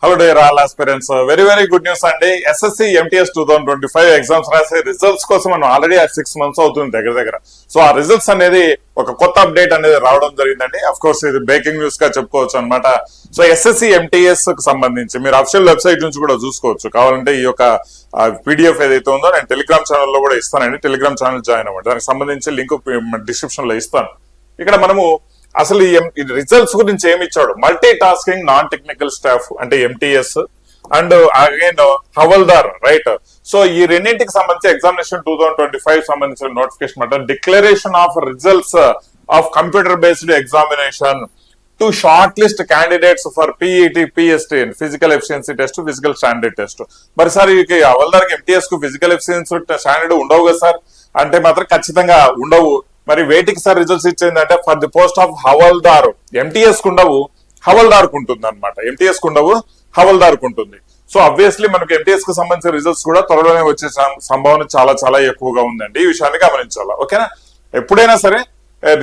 Hello dear all aspirants, very good news అండి. SSC MTS 2025 exams రాసే results కోసం మనం ఆల్రెడీ 6 months అవుతుంది దగ్గర. సో ఆ రిజల్ట్స్ అనేది ఒక కొత్త అప్డేట్ అనేది రావడం జరిగిందండి. అఫ్ కోర్స్ ఇది బ్రేకింగ్ న్యూస్ గా చెప్పుకోవచ్చు అనమాట. సో ఎస్ఎస్సి ఎంటీఎస్ కు సంబంధించి మీరు అఫిషియల్ వెబ్సైట్ నుంచి కూడా చూసుకోవచ్చు. కావాలంటే ఈ యొక్క పీడిఎఫ్ ఏదైతే ఉందో నేను టెలిగ్రామ్ ఛానల్లో కూడా ఇస్తానండి. టెలిగ్రామ్ ఛానల్ జాయిన్ అవ్వండి. దానికి సంబంధించి లింక్ డిస్క్రిప్షన్ లో ఇస్తాను. ఇక్కడ మనము అసలు ఈ రిజల్ట్స్ గురించి ఏమి ఇచ్చాడు, multi tasking non technical staff అంటే MTS and again havaldar, right? So ఈ రెండింటికి సంబంధించి ఎగ్జామినేషన్ 2025 సంబంధించిన నోటిఫికేషన్ అంటే declaration of results of computer based examination to short list candidates for PET PST physical efficiency test, physical standard test. మరి sir ఈ హవల్దార్ కి MTS కు ఫిజికల్ ఎఫిషియన్సీ స్టాండర్డ్ ఉండవు కదా సార్ అంటే మాత్రం ఖచ్చితంగా ఉండవు. మరి వేటికి సార్ రిజల్ట్స్ ఇచ్చిందంటే for the post of havaldar. MTS కు ఉండవు, హవల్దార్ కు ఉంటుంది అనమాట. ఎంటీఎస్ కు ఉండవు, హవల్దార్ కు ఉంటుంది. సో అబ్వియస్లీ మనకు ఎంటీఎస్ కు సంబంధించిన రిజల్ట్స్ కూడా త్వరలోనే వచ్చే సంభావన చాలా ఎక్కువగా ఉందండి. ఈ విషయాన్ని గమనించాలా, ఓకేనా? ఎప్పుడైనా సరే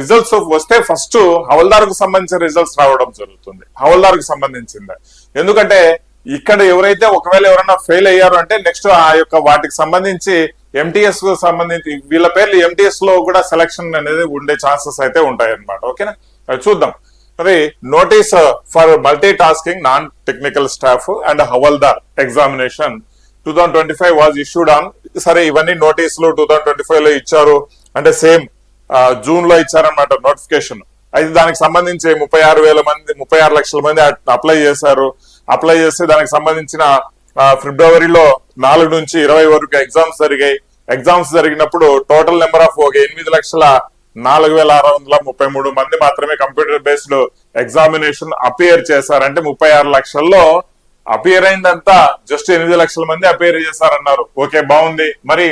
రిజల్ట్స్ వస్తే ఫస్ట్ హవల్దార్ కు సంబంధించిన రిజల్ట్స్ రావడం జరుగుతుంది, హవల్దార్ కు సంబంధించింది. ఎందుకంటే ఇక్కడ ఎవరైతే ఒకవేళ ఎవరైనా ఫెయిల్ అయ్యారు అంటే నెక్స్ట్ ఆ యొక్క వాటికి సంబంధించి ఎంటీఎస్ కు సంబంధించి వీళ్ళ పేర్లు ఎంటీఎస్ లో కూడా సెలక్షన్ అనేది ఉండే ఛాన్సెస్ అయితే ఉంటాయి అనమాట. ఓకేనా, చూద్దాం. మరి notice for multi tasking non technical staff and havildar examination 2025 was issued on. సరే ఇవన్నీ నోటీసులు 2025 లో ఇచ్చారు అంటే సేమ్ జూన్ లో ఇచ్చారనమాట నోటిఫికేషన్. అయితే దానికి సంబంధించి 36 లక్షల మంది అప్లై చేశారు. అప్లై చేస్తే దానికి సంబంధించిన ఫిబ్రవరిలో 4 నుంచి 20 వరకు ఎగ్జామ్స్ జరిగాయి. ఎగ్జామ్స్ జరిగినప్పుడు టోటల్ నెంబర్ ఆఫ్ 8,04,633 మంది మాత్రమే కంప్యూటర్ బేస్డ్ ఎగ్జామినేషన్ అపియర్ చేశారంటే 36 లక్షల్లో అపియర్ అయిందంతా జస్ట్ 8 లక్షల మంది అపియర్ చేశారన్నారు. ఓకే, బాగుంది. మరి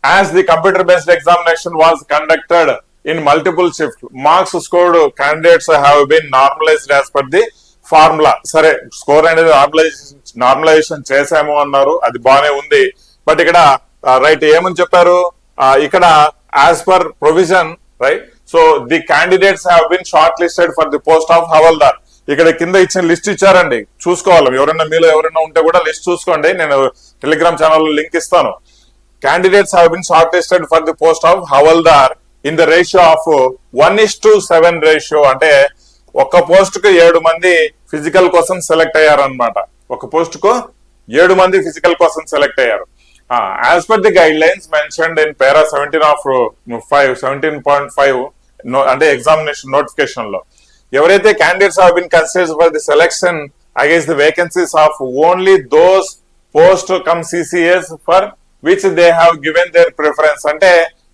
as the computer based examination was conducted in multiple shift, marks scored candidates have been normalised as per the formula. సరే స్కోర్ అనేది నార్మలైజేషన్ చేసాము అన్నారు, అది బాగానే ఉంది. బట్ ఇక్కడ రైట్ ఏమని చెప్పారు, ఇక్కడ as per provision, right? So the candidates have been short listed for the post of havildar. ఇక్కడ కింద ఇచ్చిన లిస్ట్ ఇచ్చారండి, చూసుకోవాలి. మీలో ఎవరైనా ఉంటే కూడా లిస్ట్ చూసుకోండి, నేను టెలిగ్రామ్ ఛానల్ లింక్ ఇస్తాను. Candidates have been short listed for the post of havildar in the ratio of 1:7 ratio. అంటే ఒక పోస్ట్ కు 7 మంది ఫిజికల్ కోసం సెలెక్ట్ అయ్యారనమాట. ఒక పోస్ట్ కు 7 మంది ఫిజికల్ కోసం సెలెక్ట్ అయ్యారు. As per the guide lines mentioned in para 17.5 అంటే ఎగ్జామినేషన్ నోటిఫికేషన్ లో ఎవరైతే candidates have been considered for the selection against the vacancies of only those post cum సిసిఎస్ for which they have given their preference. అంటే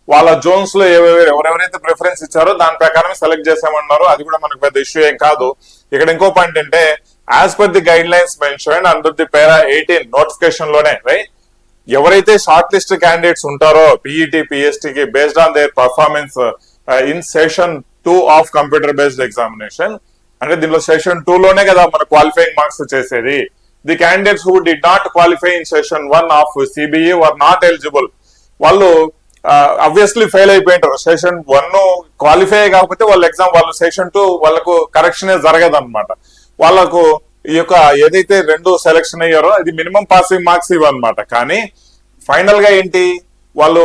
వాళ్ళ Jones లో ఎవరెవరైతే preference ఇచ్చారో దాని ప్రకారం సెలెక్ట్ చేసామన్నారు. అది కూడా మనకు పెద్ద ఇష్యూ ఏం కాదు. ఇక్కడ ఇంకో పాయింట్ అంటే as per the guide lines mention under the para 18 notification లోనే, రైట్? ఎవరైతే షార్ట్ లిస్ట్ క్యాండిడేట్స్ ఉంటారో పిఈటి పిఎస్టీ కి based on their performance in session 2 of computer based examination, అంటే దీనిలో సెషన్ 2 లోనే కదా మన క్వాలిఫైయింగ్ మార్క్స్ చేసేది. The candidates who did not qualify in session 1 of CBE were not eligible. వాళ్ళు obviously fail అయిపోయింటారు. Session 1 qualify కాకపోతే వాళ్ళ ఎగ్జామ్ వాళ్ళు సెషన్ 2 వాళ్ళకు కరెక్షన్ జరగదు అనమాట. వాళ్ళకు ఈ యొక్క ఏదైతే 2 సెలెక్షన్ అయ్యారో అది మినిమం పాసింగ్ మార్క్స్ ఇవ్వనమాట. కానీ ఫైనల్ గా ఏంటి, వాళ్ళు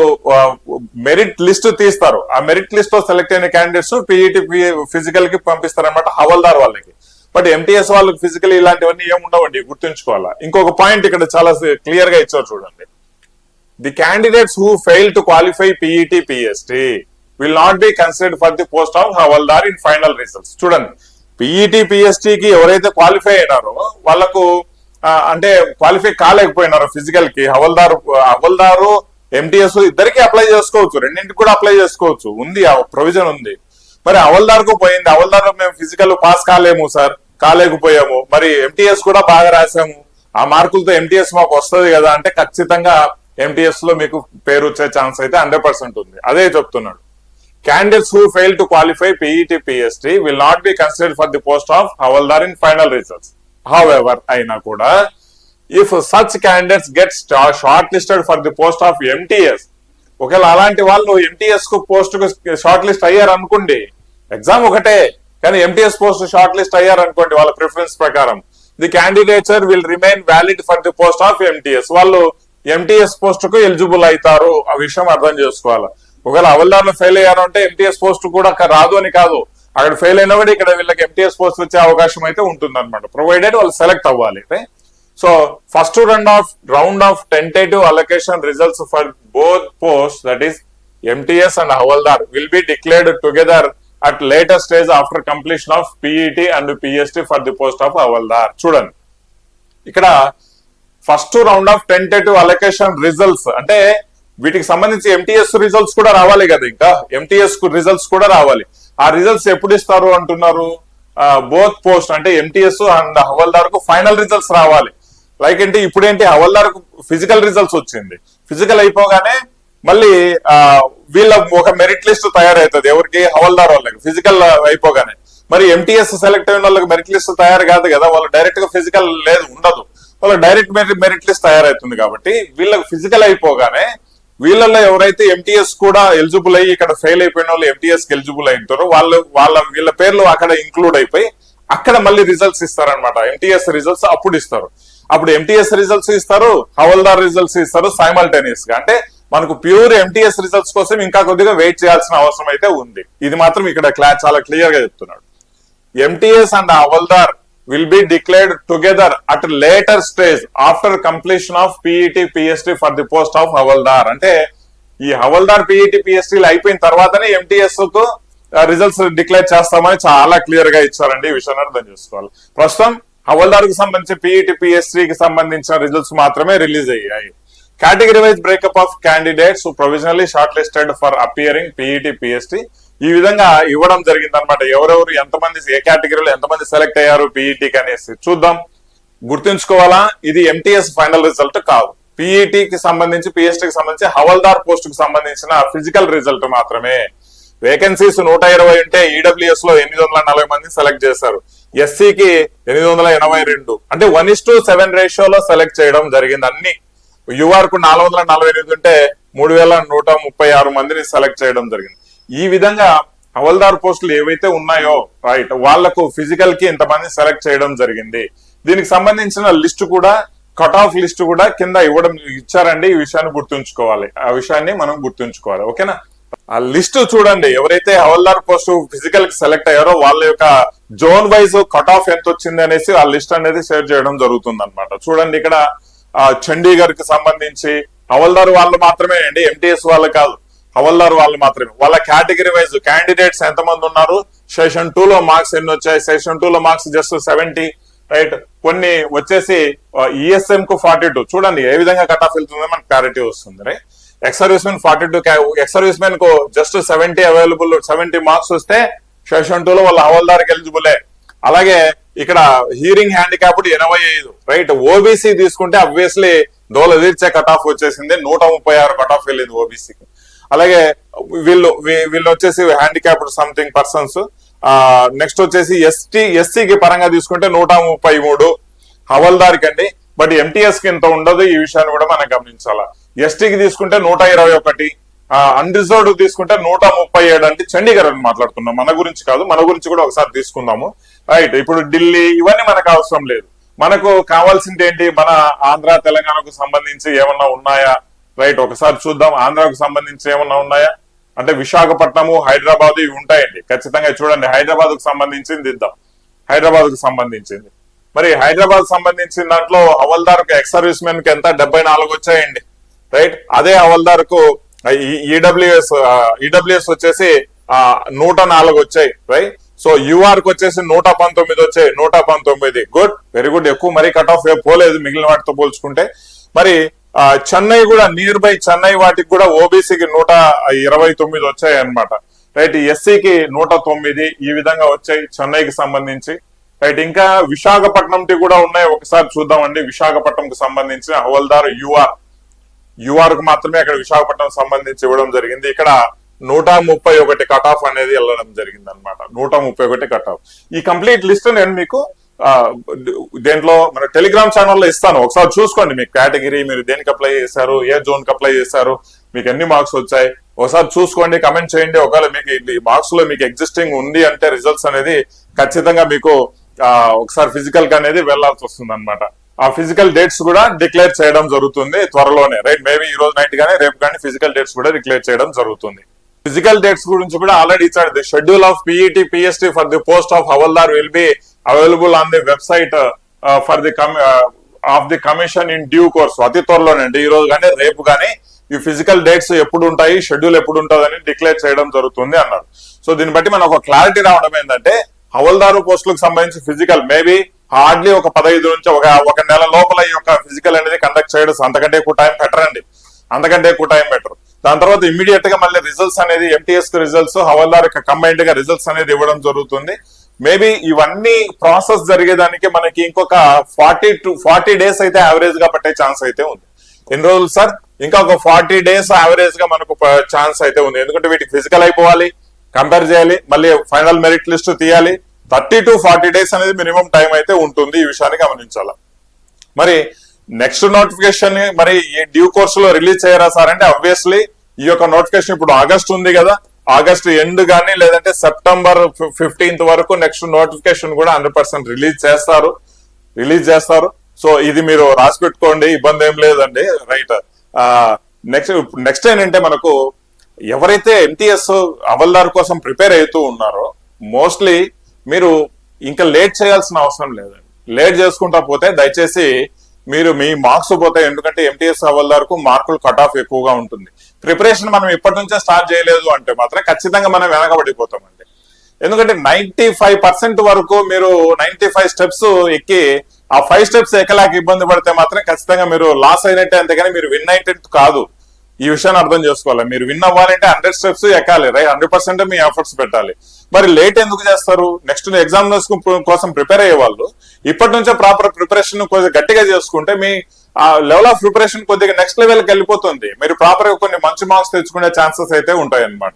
మెరిట్ లిస్ట్ తీస్తారు. ఆ మెరిట్ లిస్ట్ లో సెలెక్ట్ అయిన క్యాండిడేట్స్ పిఈటి ఫిజికల్ కి పంపిస్తారనమాట హవల్దార్ వాళ్ళకి. బట్ ఎంటీఎస్ వాళ్ళకి ఫిజికల్ ఇలాంటివన్నీ ఏముండవండి, గుర్తుంచుకోవాలా. ఇంకొక పాయింట్ ఇక్కడ చాలా క్లియర్ గా ఇచ్చారు చూడండి. The candidates who fail to qualify PET PST will not be considered for the post of Havaldar in final results. చూడండి, PET PST కి ఎవరైతే క్వాలిఫై అయినారో వాళ్ళకు అంటే క్వాలిఫై కాలేకపోయినారో ఫిజికల్ కి హవల్దారు ఎంటీఎస్ ఇద్దరికి అప్లై చేసుకోవచ్చు, రెండింటికి కూడా అప్లై చేసుకోవచ్చు, ఉంది ఆ ప్రొవిజన్ ఉంది. మరి హవల్దార్ కు పోయింది, హవల్దార్ మేము ఫిజికల్ పాస్ కాలేము సార్, కాలేకపోయాము. మరి ఎంటీఎస్ కూడా బాగా రాసాము, ఆ మార్కులతో ఎంటీఎస్ మాకు వస్తుంది కదా అంటే ఖచ్చితంగా ఎంటీఎస్ లో మీకు పేరు వచ్చే ఛాన్స్ అయితే 100% ఉంది. అదే చెప్తున్నాడు. Candidates who fail to qualify PET PST will not be considered for the post of havildar in final results. However అయినా కూడా if such candidates get short listed for the post of MTS, ఒకవేళ అలాంటి వాళ్ళు MTS కు post కు short list అయ్యారు అనుకోండి, exam ఒకటే కానీ ఎంటీఎస్ పోస్ట్ షార్ట్ లిస్ట్ అయ్యారు అనుకోండి వాళ్ళ ప్రిఫరెన్స్ ప్రకారం, the candidature will remain valid for the post of MTS. వాళ్ళు ఎంటీఎస్ పోస్ట్ కు ఎలిజిబుల్ అవుతారు, ఆ విషయం అర్థం చేసుకోవాలి. ఒకవేళ హవల్దార్లు ఫెయిల్ అయ్యారు అంటే ఎంటీఎస్ పోస్ట్ కూడా రాదు అని కాదు, అక్కడ ఫెయిల్ అయినా కూడా ఇక్కడ వీళ్ళకి ఎంటీఎస్ పోస్ట్ వచ్చే అవకాశం అయితే ఉంటుంది అనమాట, ప్రొవైడెడ్ వాళ్ళు సెలెక్ట్ అవ్వాలి. So first round of tentative allocation results for both post, that is MTS and havildar, will be declared together at later stage after completion of PET and PST for the post of havildar. చూడండి ఇక్కడ first round of tentative allocation results అంటే వీటికి సంబంధించి MTS results కూడా రావాలి కదా, ఇంకా MTS results కూడా రావాలి. ఆ రిజల్ట్స్ ఎప్పుడు ఇస్తారు అంటున్నారు, బోత్ పోస్ట్ అంటే ఎంటీఎస్ అండ్ హవల్దార్ కు ఫైనల్ రిజల్ట్స్ రావాలి. లైక్ ఏంటి ఇప్పుడేంటి హవల్దార్ కు ఫిజికల్ రిజల్ట్స్ వచ్చింది, ఫిజికల్ అయిపోగానే మళ్ళీ వీళ్ళ ఒక మెరిట్ లిస్ట్ తయారవుతుంది, ఎవరికి హవల్దార్ వాళ్ళకి ఫిజికల్ అయిపోగానే. మరి ఎంటీఎస్ సెలెక్ట్ అయిన వాళ్ళకి మెరిట్ లిస్ట్ తయారు కాదు కదా, వాళ్ళు డైరెక్ట్ గా ఫిజికల్ లేదు ఉండదు, వాళ్ళకి డైరెక్ట్ మెరిట్ లిస్ట్ తయారవుతుంది. కాబట్టి వీళ్ళకి ఫిజికల్ అయిపోగానే వీళ్ళల్లో ఎవరైతే ఎంటీఎస్ కూడా ఎలిజిబుల్ అయ్యి ఇక్కడ ఫెయిల్ అయిపోయిన వాళ్ళు ఎంటీఎస్ కి ఎలిజిబుల్ అయితారో వీళ్ళ పేర్లు అక్కడ ఇంక్లూడ్ అయిపోయి అక్కడ మళ్ళీ రిజల్ట్స్ ఇస్తారనమాట, ఎంటీఎస్ రిజల్ట్స్ అప్పుడు ఇస్తారు. అప్పుడు ఎంటీఎస్ రిజల్ట్స్ ఇస్తారు, హవల్దార్ రిజల్ట్స్ ఇస్తారు సైమల్టేనియస్ గా. అంటే మనకు ప్యూర్ ఎంటీఎస్ రిజల్ట్స్ కోసం ఇంకా కొద్దిగా వెయిట్ చేయాల్సిన అవసరం అయితే ఉంది. ఇది మాత్రం ఇక్కడ చాలా క్లియర్ గా చెప్తున్నాడు. MTS and havildar will be declared together at a later stage after completion of PET PST for the post of havildar. అంటే ఈ హవల్దార్ PET PST అయిపోయిన తర్వాతనే ఎంటీఎస్ కు రిజల్ట్స్ డిక్లేర్ చేస్తామని చాలా క్లియర్ గా ఇచ్చారండి, ఈ విషయాన్ని అర్థం చేసుకోవాలి. ప్రస్తుతం హవల్దార్ కు సంబంధించి PET PST కి సంబంధించిన రిజల్ట్స్ మాత్రమే రిలీజ్ అయ్యాయి. Category wise breakup of candidates provisionally short listed for appearing PET PST ఈ విధంగా ఇవ్వడం జరిగింది అనమాట. ఎవరెవరు ఎంతమంది ఏ కేటగిరీలో ఎంతమంది సెలెక్ట్ అయ్యారు పీఈటీకి అనేసి చూద్దాం. గుర్తుంచుకోవాలా, ఇది ఎంటీఎస్ ఫైనల్ రిజల్ట్ కాదు, పీఈటీకి సంబంధించి పిఎస్టీకి సంబంధించి హవల్దార్ పోస్ట్ కు సంబంధించిన ఫిజికల్ రిజల్ట్ మాత్రమే. వేకెన్సీస్ 120 ఉంటే ఈడబ్ల్యూఎస్ లో 840 మంది సెలెక్ట్ చేశారు, ఎస్సీకి 882 అంటే 1:7 రేషియోలో సెలెక్ట్ చేయడం జరిగింది. అన్ని యుఆర్ కు 448 ఉంటే 3136 మందిని సెలెక్ట్ చేయడం జరిగింది. ఈ విధంగా హవల్దార్ పోస్టులు ఏవైతే ఉన్నాయో రైట్ వాళ్లకు ఫిజికల్ కి ఇంతమంది సెలెక్ట్ చేయడం జరిగింది. దీనికి సంబంధించిన లిస్ట్ కూడా కట్ ఆఫ్ లిస్ట్ కూడా కింద ఇచ్చారండి. ఈ విషయాన్ని గుర్తుంచుకోవాలి, ఆ విషయాన్ని మనం గుర్తుంచుకోవాలి. ఓకేనా, ఆ లిస్ట్ చూడండి. ఎవరైతే హవల్దార్ పోస్ట్ ఫిజికల్ కి సెలెక్ట్ అయ్యారో వాళ్ళ యొక్క జోన్ వైజ్ కట్ ఆఫ్ ఎంత వచ్చింది అనేసి ఆ లిస్ట్ అనేది షేర్ చేయడం జరుగుతుంది అనమాట. చూడండి ఇక్కడ చండీగఢ్ కి సంబంధించి హవల్దార్ వాళ్ళు మాత్రమే అండి, ఎంటీఎస్ వాళ్ళు కాదు, హవల్దార్ వాళ్ళు మాత్రమే. వాళ్ళ కేటగిరీ వైజ్ క్యాండిడేట్స్ ఎంతమంది ఉన్నారు, సెషన్ 2 లో మార్క్స్ ఎన్ని వచ్చాయి, సెషన్ 2 లో మార్క్స్ జస్ట్ 70 రైట్. కొన్ని వచ్చేసి ఈఎస్ఎం కు 42. చూడండి ఏ విధంగా కట్ ఆఫ్ వెళ్తుందో మనకు క్లారిటీ వస్తుంది. Right, ex service men 42, ex service men కు జస్ట్ 70 అవైలబుల్, 70 మార్క్స్ వస్తే సెషన్ 2 లో వాళ్ళ హవల్దార్కి ఎలిజిబులే. అలాగే ఇక్కడ హీరింగ్ హ్యాండిక్యాప్డ్ 85 రైట్. ఓబీసీ తీసుకుంటే అబ్వియస్లీ దోల తీర్చే కట్ ఆఫ్ వచ్చేసింది, 136 కట్ ఆఫ్ వెళ్ళింది ఓబీసీకి. అలాగే వీళ్ళు వచ్చేసి హ్యాండిక్యాప్డ్ సంథింగ్ పర్సన్స్. నెక్స్ట్ వచ్చేసి ఎస్సీకి పరంగా తీసుకుంటే 133 హవల్దార్కి అండి. బట్ ఎంటీఎస్ కి ఇంత ఉండదు, ఈ విషయాన్ని కూడా మనం గమనించాలా. ఎస్టీకి తీసుకుంటే 121, అన్రిజర్వ్డ్ తీసుకుంటే 137. అంటే చండీగఢ్ అని మాట్లాడుతున్నాం, మన గురించి కాదు, మన గురించి కూడా ఒకసారి తీసుకుందాము రైట్. ఇప్పుడు ఢిల్లీ ఇవన్నీ మనకు అవసరం లేదు, మనకు కావాల్సింది ఏంటి, మన ఆంధ్ర తెలంగాణకు సంబంధించి ఏమన్నా ఉన్నాయా రైట్. ఒకసారి చూద్దాం ఆంధ్రాకు సంబంధించి ఏమన్నా ఉన్నాయా అంటే విశాఖపట్నము, హైదరాబాద్ ఇవి ఉంటాయండి ఖచ్చితంగా. చూడండి హైదరాబాద్ కు సంబంధించింది ఇద్దాం, హైదరాబాద్ కు సంబంధించింది. మరి హైదరాబాద్ సంబంధించిన దాంట్లో హవల్దార్ కు ఎక్స్ సర్వీస్ మెన్ కి ఎంత 74 వచ్చాయండి రైట్. అదే హవల్దార్ కు ఈడబ్ల్యూఎస్ వచ్చేసి 104 వచ్చాయి రైట్. సో యూఆర్ కు వచ్చేసి 119 వచ్చాయి, 119 గుడ్, వెరీ గుడ్. ఎక్కువ మరి కట్ ఆఫ్ పోలేదు మిగిలిన వాటితో పోల్చుకుంటే. మరి చెన్నై కూడా నియర్ బై చెన్నై వాటికి కూడా ఓబీసీకి 129 వచ్చాయి అనమాట రైట్. ఎస్సీకి 109 ఈ విధంగా వచ్చాయి చెన్నైకి సంబంధించి రైట్. ఇంకా విశాఖపట్నం కూడా ఉన్నాయి, ఒకసారి చూద్దామండి. విశాఖపట్నం కు సంబంధించిన హవల్దార్ యూఆర్ కు మాత్రమే అక్కడ విశాఖపట్నం సంబంధించి ఇవ్వడం జరిగింది. ఇక్కడ 131 కట్ ఆఫ్ అనేది వెళ్ళడం జరిగింది అనమాట, 131 కట్ ఆఫ్. ఈ కంప్లీట్ లిస్ట్ నేను మీకు దేంట్లో మన టెలిగ్రామ్ ఛానల్లో ఇస్తాను, ఒకసారి చూసుకోండి. మీకు కేటగిరీ మీరు దేనికి అప్లై చేశారు, ఏ జోన్ కి అప్లై చేశారు, మీకు ఎన్ని మార్క్స్ వచ్చాయి ఒకసారి చూసుకోండి, కమెంట్ చేయండి. ఒకవేళ మీకు ఈ మార్క్స్ లో మీకు ఎగ్జిస్టింగ్ ఉంది అంటే రిజల్ట్స్ అనేది ఖచ్చితంగా మీకు ఒకసారి ఫిజికల్ కి అనేది వెళ్లాల్సి వస్తుంది అనమాట. ఆ ఫిజికల్ డేట్స్ కూడా డిక్లేర్ చేయడం జరుగుతుంది త్వరలోనే, రైట్? మేబీ ఈ రోజు నైట్ గానీ రేపు కానీ ఫిజికల్ డేట్స్ కూడా డిక్లేర్ చేయడం జరుగుతుంది. ఫిజికల్ డేట్స్ గురించి కూడా ఆల్రెడీ ఇచ్చాడు. The schedule of PET PST for the post of havildar will be available on the website for the of the commission in due course. అతి త్వరలోనండి, ఈ రోజు కానీ రేపు కానీ ఈ ఫిజికల్ డేట్స్ ఎప్పుడు ఉంటాయి, షెడ్యూల్ ఎప్పుడు ఉంటుందని డిక్లేర్ చేయడం జరుగుతుంది అన్నారు. సో దీన్ని బట్టి మనకు ఒక క్లారిటీ రావడం ఏంటంటే హవల్దారు పోస్టులకు సంబంధించి ఫిజికల్ మేబీ హార్డ్లీ ఒక 15 నుంచి ఒక నెల లోపల ఈ యొక్క ఫిజికల్ అనేది కండక్ట్ చేయడం అంతకంటే ఎక్కువ టైం పెట్టరండి, అంతకంటే ఎక్కువ టైం పెట్టరు. దాని తర్వాత ఇమీడియట్ గా మళ్ళీ రిజల్ట్స్ అనేది MTS కి రిజల్ట్స్, హవల్దార్ కంబైన్డ్ గా రిజల్ట్స్ అనేది ఇవ్వడం జరుగుతుంది. మేబీ ఇవన్నీ ప్రాసెస్ జరిగేదానికి మనకి ఇంకొక 40 డేస్ అయితే యావరేజ్ గా పట్టే ఛాన్స్ అయితే ఉంది. ఎన్ని రోజులు సార్? ఇంకా ఒక 40 డేస్ యావరేజ్ గా మనకు ఛాన్స్ అయితే ఉంది. ఎందుకంటే వీటికి ఫిజికల్ అయిపోవాలి, కంపేర్ చేయాలి, మళ్ళీ ఫైనల్ మెరిట్ లిస్ట్ తీయాలి. 30 to 40 డేస్ అనేది మినిమం టైం అయితే ఉంటుంది. ఈ విషయాన్ని గమనించాల. మరి నెక్స్ట్ నోటిఫికేషన్ మరి డ్యూ కోర్స్ లో రిలీజ్ చేయరా సార్ అంటే ఆబ్వియస్లీ ఈ యొక్క నోటిఫికేషన్ ఇప్పుడు ఆగస్ట్ ఉంది కదా, ఆగస్ట్ ఎండ్ గానీ లేదంటే సెప్టెంబర్ 15th వరకు నెక్స్ట్ నోటిఫికేషన్ కూడా 100% రిలీజ్ చేస్తారు. సో ఇది మీరు రాసి పెట్టుకోండి, ఇబ్బంది ఏం లేదండి, రైట్? నెక్స్ట్ ఏంటంటే మనకు ఎవరైతే MTS హవల్దార్ కోసం ప్రిపేర్ అవుతూ ఉన్నారో మోస్ట్లీ మీరు ఇంకా లేట్ చేయాల్సిన అవసరం లేదండి. లేట్ చేసుకుంటా పోతే దయచేసి మీరు మీ మార్క్స్ పోతాయి. ఎందుకంటే MTS హవల్దార్ కు మార్కులు కట్ ఆఫ్ ఎక్కువగా ఉంటుంది. ప్రిపరేషన్ మనం ఇప్పటి నుంచే స్టార్ట్ చేయలేదు అంటే మాత్రం ఖచ్చితంగా మనం వెనకబడిపోతామండి. ఎందుకంటే 95% వరకు మీరు 95 స్టెప్స్ ఎక్కి ఆ 5 స్టెప్స్ ఎక్కలేక ఇబ్బంది పడితే మాత్రం ఖచ్చితంగా మీరు లాస్ అయినట్టే, అంతేగాని మీరు విన్ అయినట్టు కాదు. ఈ విషయాన్ని అర్థం చేసుకోవాలి. మీరు విన్ అవ్వాలంటే 100 స్టెప్స్ ఎక్కాలి, రైట్? 100% మీ ఎఫర్ట్స్ పెట్టాలి. మరి లేట్ ఎందుకు చేస్తారు? నెక్స్ట్ ఎగ్జామినర్స్ కోసం ప్రిపేర్ అయ్యే వాళ్ళు ఇప్పటి నుంచే ప్రాపర్ ప్రిపరేషన్ కొద్దిగా గట్టిగా చేసుకుంటే మీ లెవెల్ ఆఫ్ ప్రిపరేషన్ కొద్దిగా నెక్స్ట్ లెవెల్కి వెళ్ళిపోతుంది. మీరు ప్రాపర్ గా కొన్ని మంచి మార్క్స్ తెచ్చుకునే ఛాన్సెస్ అయితే ఉంటాయి అనమాట.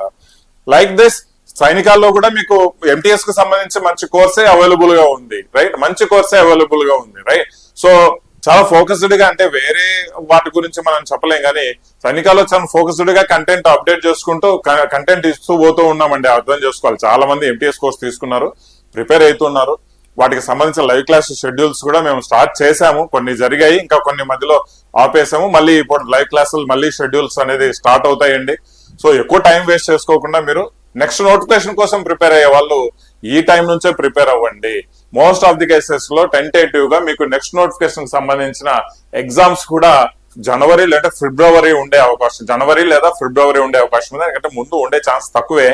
లైక్ దిస్ సైనికాల్లో కూడా మీకు MTS కు సంబంధించి మంచి కోర్సే అవైలబుల్ గా ఉంది, రైట్? మంచి కోర్సే అవైలబుల్ గా ఉంది, రైట్? సో చాలా ఫోకస్డ్ గా, అంటే వేరే వాటి గురించి మనం చెప్పలేం కానీ సైనికాల్లో చాలా ఫోకస్డ్ గా కంటెంట్ అప్డేట్ చేసుకుంటూ కంటెంట్ ఇస్తూ పోతూ ఉన్నామండి. అర్థం చేసుకోవాలి. చాలా మంది MTS కోర్స్ తీసుకున్నారు, ప్రిపేర్ అవుతున్నారు. వాటికి సంబంధించిన లైవ్ క్లాస్ షెడ్యూల్స్ కూడా మేము స్టార్ట్ చేశాము. కొన్ని జరిగాయి, ఇంకా కొన్ని మధ్యలో ఆపేసాము. మళ్ళీ ఇప్పుడు లైవ్ క్లాసులు మళ్ళీ షెడ్యూల్స్ అనేది స్టార్ట్ అవుతాయండి. సో ఎక్కువ టైం వేస్ట్ చేసుకోకుండా మీరు నెక్స్ట్ నోటిఫికేషన్ కోసం ప్రిపేర్ అయ్యే వాళ్ళు ఈ టైం నుంచే ప్రిపేర్ అవ్వండి. మోస్ట్ ఆఫ్ ది కేసెస్ లో టెంటేటివ్ గా మీకు నెక్స్ట్ నోటిఫికేషన్ సంబంధించిన ఎగ్జామ్స్ కూడా జనవరి లేదా ఫిబ్రవరి ఉండే అవకాశం ఉంది. ఎందుకంటే ముందు ఉండే ఛాన్స్ తక్కువే,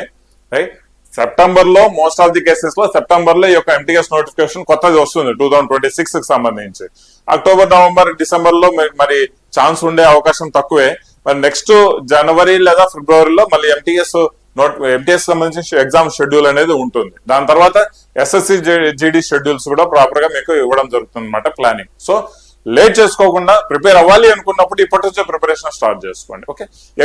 రైట్? సెప్టెంబర్ లో మోస్ట్ ఆఫ్ ది కేసెస్ లో సెప్టెంబర్ లో ఈ యొక్క MTS నోటిఫికేషన్ కొత్తది వస్తుంది 2026 కి సంబంధించి. అక్టోబర్, నవంబర్, డిసెంబర్ లో మరి ఛాన్స్ ఉండే అవకాశం తక్కువే. మరి నెక్స్ట్ జనవరి లేదా ఫిబ్రవరిలో మళ్ళీ MTS సంబంధించిన ఎగ్జామ్ షెడ్యూల్ అనేది ఉంటుంది. దాని తర్వాత SSC GD షెడ్యూల్స్ కూడా ప్రాపర్ గా మీకు ఇవ్వడం జరుగుతుంది అనమాట, ప్లానింగ్. సో లేట్ చేసుకోకుండా ప్రిపేర్ అవ్వాలి అనుకున్నప్పుడు ఇప్పటి నుంచే ప్రిపరేషన్ స్టార్ట్ చేసుకోండి. ఓకే.